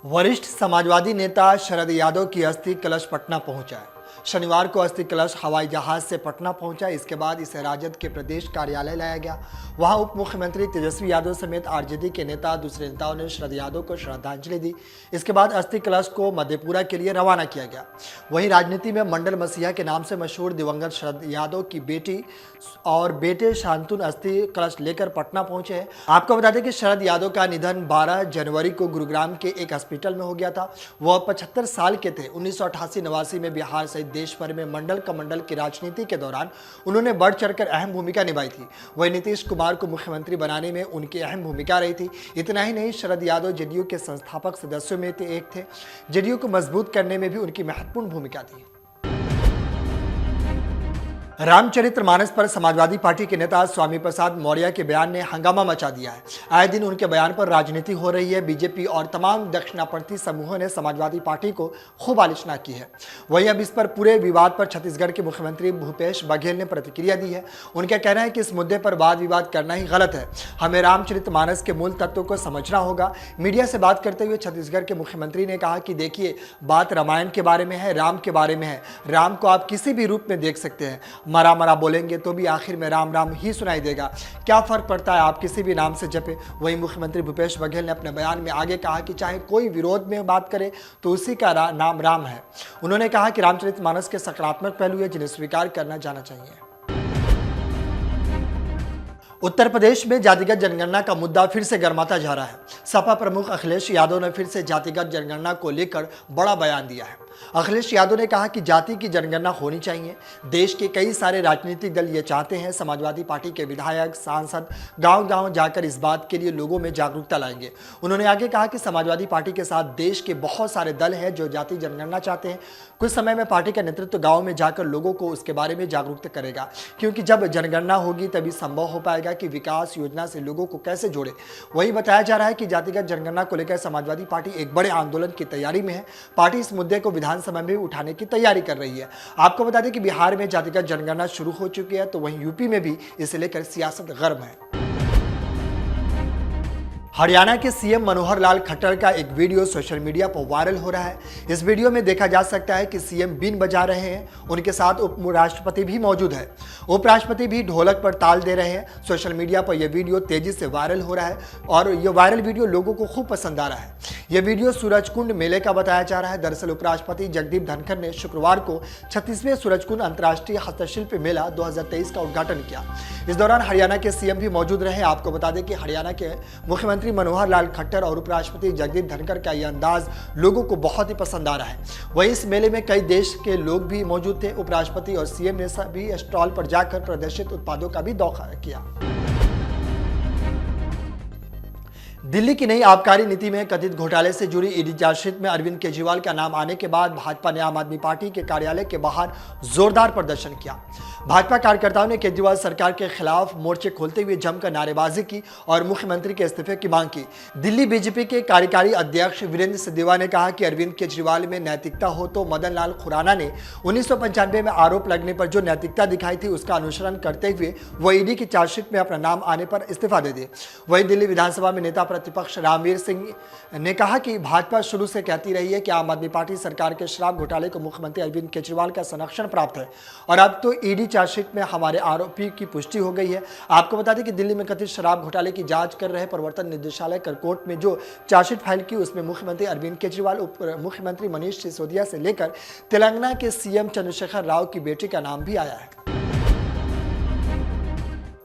वरिष्ठ समाजवादी नेता शरद यादव की अस्थि कलश पटना पहुंचा है। शनिवार को अस्थि कलश हवाई जहाज से पटना पहुंचा। इसके बाद इसे राजद के प्रदेश कार्यालय लाया गया। वहां उप मुख्यमंत्री तेजस्वी यादव समेत आरजेडी के नेता दूसरे नेताओं ने शरद यादव को श्रद्धांजलि दी। इसके बाद अस्थि कलश को मधेपुरा के लिए रवाना किया गया। वहीं राजनीति में मंडल मसीहा के नाम से मशहूर दिवंगत शरद यादव की बेटी और बेटे शांतनु अस्थि कलश लेकर पटना पहुंचे हैं। आपको बता दें कि शरद यादव का निधन 12 जनवरी को गुरुग्राम के एक हॉस्पिटल में हो गया था। वह 75 साल के थे। 1988-89 में बिहार सहित देश भर में मंडल कमंडल की राजनीति के दौरान उन्होंने बढ़ चढ़कर अहम भूमिका निभाई थी। वही नीतीश कुमार को मुख्यमंत्री बनाने में उनकी अहम भूमिका रही थी। इतना ही नहीं, शरद यादव जेडीयू के संस्थापक सदस्यों में एक थे। जेडीयू को मजबूत करने में भी उनकी महत्वपूर्ण भूमिका थी। रामचरितमानस पर समाजवादी पार्टी के नेता स्वामी प्रसाद मौर्य के बयान ने हंगामा मचा दिया है। आए दिन उनके बयान पर राजनीति हो रही है। बीजेपी और तमाम दक्षिणापंथी समूहों ने समाजवादी पार्टी को खूब आलोचना की है। वहीं अब इस पर पूरे विवाद पर छत्तीसगढ़ के मुख्यमंत्री भूपेश बघेल ने प्रतिक्रिया दी है। उनका कहना है कि इस मुद्दे पर वाद विवाद करना ही गलत है। हमें रामचरितमानस के मूल तत्वों को समझना होगा। मीडिया से बात करते हुए छत्तीसगढ़ के मुख्यमंत्री ने कहा कि देखिए, बात रामायण के बारे में है, राम के बारे में है। राम को आप किसी भी रूप में देख सकते हैं। मरा मरा बोलेंगे तो भी आखिर में राम राम ही सुनाई देगा। क्या फर्क पड़ता है आप किसी भी नाम से जपे। वहीं मुख्यमंत्री भूपेश बघेल ने अपने बयान में आगे कहा कि चाहे कोई विरोध में बात करे तो उसी का नाम राम है। उन्होंने कहा कि रामचरितमानस के सकारात्मक पहलू है जिन्हें स्वीकार करना जाना चाहिए। उत्तर प्रदेश में जातिगत जनगणना का मुद्दा फिर से गर्माता जा रहा है। सपा प्रमुख अखिलेश यादव ने फिर से जातिगत जनगणना को लेकर बड़ा बयान दिया है। अखिलेश यादव ने कहा कि जाति की जनगणना होनी चाहिए। देश के कई सारे राजनीतिक दल ये चाहते हैं। समाजवादी पार्टी के विधायक सांसद गांव-गांव जाकर इस बात के लिए लोगों में जागरूकता लाएंगे। उन्होंने आगे कहा कि समाजवादी पार्टी के साथ देश के बहुत सारे दल हैं जो जाति जनगणना चाहते हैं। कुछ समय में पार्टी का नेतृत्व गाँव में जाकर लोगों को उसके बारे में जागरूकता करेगा, क्योंकि जब जनगणना होगी तभी संभव हो पाएगा कि विकास योजना से लोगों को कैसे जोड़े। वही बताया जा रहा है कि जातिगत जनगणना को लेकर समाजवादी पार्टी एक बड़े आंदोलन की तैयारी में है। पार्टी इस मुद्दे को विधानसभा में उठाने की तैयारी कर रही है। आपको बता दें कि बिहार में जातिगत जनगणना शुरू हो चुकी है, तो वहीं यूपी में भी इसे लेकर सियासत गर्म है। हरियाणा के सीएम मनोहर लाल खट्टर का एक वीडियो सोशल मीडिया पर वायरल हो रहा है। इस वीडियो में देखा जा सकता है कि सीएम बीन बजा रहे हैं। उनके साथ उपराष्ट्रपति भी मौजूद है। उपराष्ट्रपति भी ढोलक पर ताल दे रहे हैं। सोशल मीडिया पर यह वीडियो तेजी से वायरल हो रहा है और यह वायरल वीडियो लोगों को खूब पसंद आ रहा है। यह वीडियो सूरजकुंड मेले का बताया जा रहा है। दरअसल उपराष्ट्रपति जगदीप धनखड़ ने शुक्रवार को 36वें सूरजकुंड अंतर्राष्ट्रीय हस्तशिल्प मेला 2023 का उद्घाटन किया। इस दौरान हरियाणा के सीएम भी मौजूद रहे। आपको बता दें कि हरियाणा के मुख्यमंत्री मनोहर लाल खट्टर और उपराष्ट्रपति जगदीप धनखड़ का यह अंदाज लोगों को बहुत ही पसंद आ रहा है। वहीं इस मेले में कई देश के लोग भी मौजूद थे। उपराष्ट्रपति और सीएम ने सभी स्टॉल पर जाकर प्रदर्शित उत्पादों का भी दौरा किया। दिल्ली की नई आबकारी नीति में कथित घोटाले से जुड़ी ईडी चार्जशीट में अरविंद केजरीवाल का नाम आने के बाद भाजपा ने आम आदमी पार्टी के कार्यालय के बाहर जोरदार प्रदर्शन किया। भाजपा कार्यकर्ताओं ने केजरीवाल सरकार के खिलाफ मोर्चे खोलते हुए जमकर नारेबाजी की और मुख्यमंत्री के इस्तीफे की मांग की। दिल्ली बीजेपी के कार्यकारी अध्यक्ष वीरेंद्र सिंह ने कहा कि अरविंद केजरीवाल में नैतिकता हो तो मदन लाल खुराना ने 1995 में आरोप लगने पर जो नैतिकता दिखाई थी उसका अनुसरण करते हुए वह ईडी की चार्जशीट में अपना नाम आने पर इस्तीफा दे दे। वहीं दिल्ली विधानसभा में नेता प्रतिपक्ष रामवीर सिंह ने कहा कि भाजपा शुरू से कहती रही है कि आम आदमी पार्टी सरकार के शराब घोटाले को मुख्यमंत्री अरविंद केजरीवाल का संरक्षण प्राप्त है और अब तो ईडी चार्जशीट में हमारे आरोपी की पुष्टि हो गई है। आपको बता दें कि दिल्ली में कथित शराब घोटाले की जांच कर रहे प्रवर्तन निदेशालय कोर्ट में जो चार्जशीट फाइल की उसमें मुख्यमंत्री अरविंद केजरीवाल, उप मुख्यमंत्री मनीष सिसोदिया से लेकर तेलंगाना के सीएम चंद्रशेखर राव की बेटी का नाम भी आया है।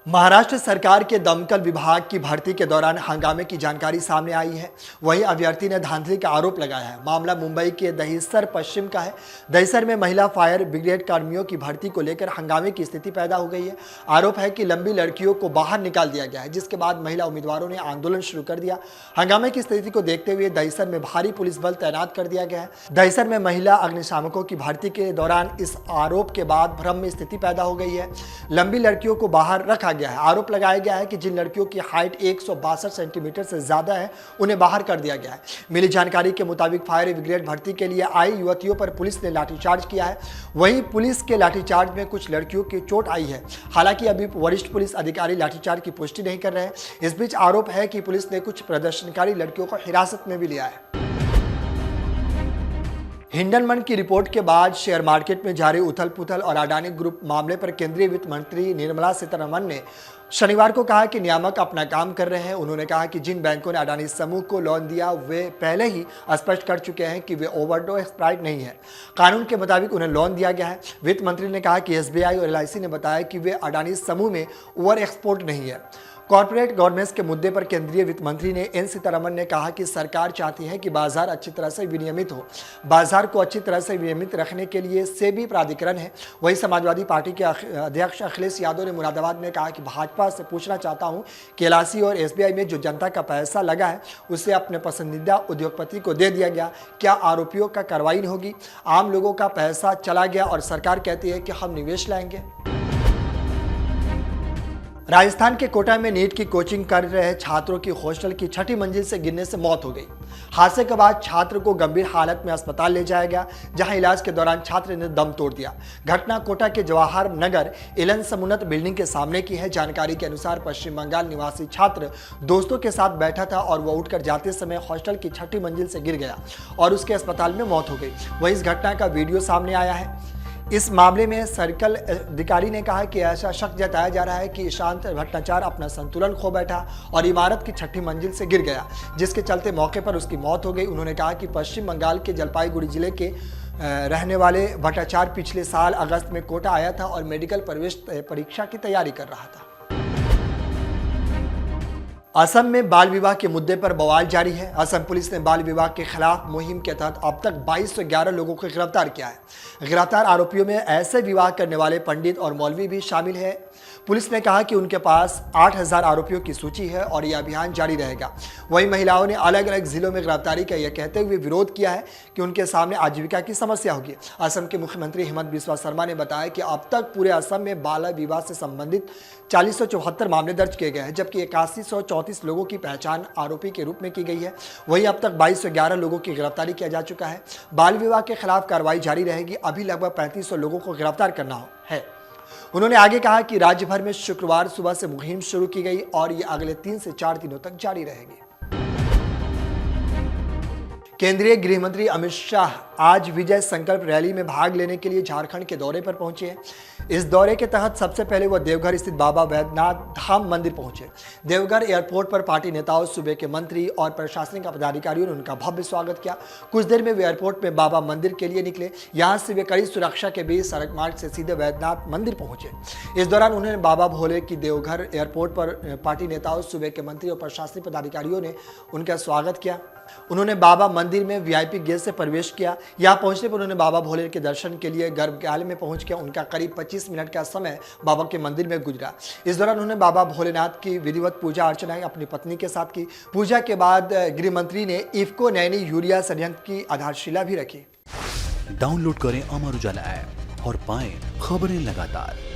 महाराष्ट्र सरकार के दमकल विभाग की भर्ती के दौरान हंगामे की जानकारी सामने आई है। वहीं अभ्यर्थी ने धांधली का आरोप लगाया है। मामला मुंबई के दहिसर पश्चिम का है। दहिसर में महिला फायर ब्रिगेड कर्मियों की भर्ती को लेकर हंगामे की स्थिति पैदा हो गई है। आरोप है कि लंबी लड़कियों को बाहर निकाल दिया गया है, जिसके बाद महिला उम्मीदवारों ने आंदोलन शुरू कर दिया। हंगामे की स्थिति को देखते हुए दहिसर में भारी पुलिस बल तैनात कर दिया गया है। दहिसर में महिला अग्निशामकों की भर्ती के दौरान इस आरोप के बाद भ्रम में स्थिति पैदा हो गई है। लंबी लड़कियों को बाहर रखा गया है। आरोप लगाया गया है कि जिन लड़कियों की हाइट 162 सेंटीमीटर से ज्यादा है उन्हें बाहर कर दिया गया है। मिली जानकारी के मुताबिक फायर ब्रिगेड भर्ती के लिए आई युवतियों पर पुलिस ने लाठीचार्ज किया है। वहीं पुलिस के लाठीचार्ज में कुछ लड़कियों की चोट आई है। हालांकि अभी वरिष्ठ पुलिस अधिकारी लाठीचार्ज की पुष्टि नहीं कर रहे हैं। इस बीच आरोप है कि पुलिस ने कुछ प्रदर्शनकारी लड़कियों को हिरासत में भी लिया है। हिंडनमन की रिपोर्ट के बाद शेयर मार्केट में जारी उथल-पुथल और अडानी ग्रुप मामले पर केंद्रीय वित्त मंत्री निर्मला सीतारमण ने शनिवार को कहा कि नियामक अपना काम कर रहे हैं। उन्होंने कहा कि जिन बैंकों ने अडानी समूह को लोन दिया वे पहले ही स्पष्ट कर चुके हैं कि वे ओवरड्रो एक्सप्लॉइट नहीं है, कानून के मुताबिक उन्हें लोन दिया गया है। वित्त मंत्री ने कहा कि एसबीआई और एलआईसी ने बताया कि वे अडानी समूह में ओवर एक्सपोर्ट नहीं है। कॉर्पोरेट गवर्नेंस के मुद्दे पर केंद्रीय वित्त मंत्री ने एन सीतारमण ने कहा कि सरकार चाहती है कि बाजार अच्छी तरह से विनियमित हो। बाजार को अच्छी तरह से विनियमित रखने के लिए सेबी प्राधिकरण है। वहीं समाजवादी पार्टी के अध्यक्ष अखिलेश यादव ने मुरादाबाद में कहा कि भाजपा से पूछना चाहता हूं कि एलआईसी और एसबीआई में जो जनता का पैसा लगा है उसे अपने पसंदीदा उद्योगपति को दे दिया गया। क्या आरोपियों का कार्रवाई नहीं होगी? आम लोगों का पैसा चला गया और सरकार कहती है कि हम निवेश लाएंगे। राजस्थान के कोटा में नीट की कोचिंग कर रहे छात्रों की हॉस्टल की 6ठी मंजिल से गिरने से मौत हो गई। हादसे के बाद छात्र को गंभीर हालत में अस्पताल ले जाया गया, जहां इलाज के दौरान छात्र ने दम तोड़ दिया। घटना कोटा के जवाहर नगर इलन समुन्नत बिल्डिंग के सामने की है। जानकारी के अनुसार पश्चिम बंगाल निवासी छात्र दोस्तों के साथ बैठा था और वह उठकर जाते समय हॉस्टल की 6ठी मंजिल से गिर गया और उसके अस्पताल में मौत हो गई। वहीं इस घटना का वीडियो सामने आया है। इस मामले में सर्कल अधिकारी ने कहा कि ऐसा शक जताया जा रहा है कि ईशांत भट्टाचार्य अपना संतुलन खो बैठा और इमारत की 6ठी मंजिल से गिर गया, जिसके चलते मौके पर उसकी मौत हो गई। उन्होंने कहा कि पश्चिम बंगाल के जलपाईगुड़ी जिले के रहने वाले भट्टाचार्य पिछले साल अगस्त में कोटा आया था और मेडिकल प्रवेश परीक्षा की तैयारी कर रहा था। असम में बाल विवाह के मुद्दे पर बवाल जारी है। असम पुलिस ने बाल विवाह के खिलाफ मुहिम के तहत अब तक 2211 लोगों को गिरफ्तार किया है। गिरफ्तार आरोपियों में ऐसे विवाह करने वाले पंडित और मौलवी भी शामिल है। पुलिस ने कहा कि उनके पास 8000 आरोपियों की सूची है और यह अभियान जारी रहेगा। वहीं महिलाओं ने अलग अलग जिलों में गिरफ्तारी का यह कहते हुए विरोध किया है कि उनके सामने आजीविका की समस्या होगी। असम के मुख्यमंत्री हेमंत बिस्वा शर्मा ने बताया कि अब तक पूरे असम में बाल विवाह से संबंधित 4074 मामले दर्ज किए गए हैं, जबकि 8134 लोगों की पहचान आरोपी के रूप में की गई है। वहीं अब तक 2211 लोगों की गिरफ्तारी किया जा चुका है। बाल विवाह के खिलाफ कार्रवाई जारी रहेगी। अभी लगभग 3500 लोगों को गिरफ्तार करना है। उन्होंने आगे कहा कि राज्य भर में शुक्रवार सुबह से मुहिम शुरू की गई और ये अगले 3 से 4 दिनों तक जारी रहेगी। केंद्रीय गृह मंत्री अमित शाह आज विजय संकल्प रैली में भाग लेने के लिए झारखंड के दौरे पर पहुंचे हैं। इस दौरे के तहत सबसे पहले वह देवघर स्थित बाबा वैद्यनाथ धाम मंदिर पहुंचे। देवघर एयरपोर्ट पर पार्टी नेताओं, सूबे के मंत्री और प्रशासनिक पदाधिकारियों ने उनका भव्य स्वागत किया। कुछ देर में वे एयरपोर्ट में बाबा मंदिर के लिए निकले। यहां से वे कड़ी सुरक्षा के बीच सड़क मार्ग से सीधे वैद्यनाथ मंदिर पहुंचे। इस दौरान उन्होंने बाबा भोले की देवघर एयरपोर्ट पर पार्टी नेताओं, सूबे के मंत्री और प्रशासनिक पदाधिकारियों ने उनका स्वागत किया। उन्होंने बाबा मंदिर में वीआईपी गेट से प्रवेश किया। यहां पहुंचने पर उन्होंने बाबा भोले के दर्शन के लिए गर्भगृह में पहुंच के उनका करीब 25 मिनट का समय बाबा के मंदिर में गुजरा। इस दौरान उन्होंने बाबा भोलेनाथ की विधिवत पूजा अर्चना अपनी पत्नी के साथ की। पूजा के बाद गृह मंत्री ने इफ्को नैनी यूरिया संयंत्र की आधारशिला भी रखी। डाउनलोड करें अमर उजाला ऐप और पाएं खबरें लगातार।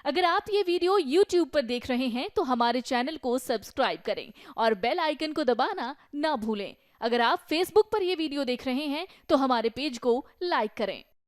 अगर आप ये वीडियो YouTube पर देख रहे हैं तो हमारे चैनल को सब्सक्राइब करें और बेल आइकन को दबाना ना भूलें। अगर आप Facebook पर ये वीडियो देख रहे हैं तो हमारे पेज को लाइक करें।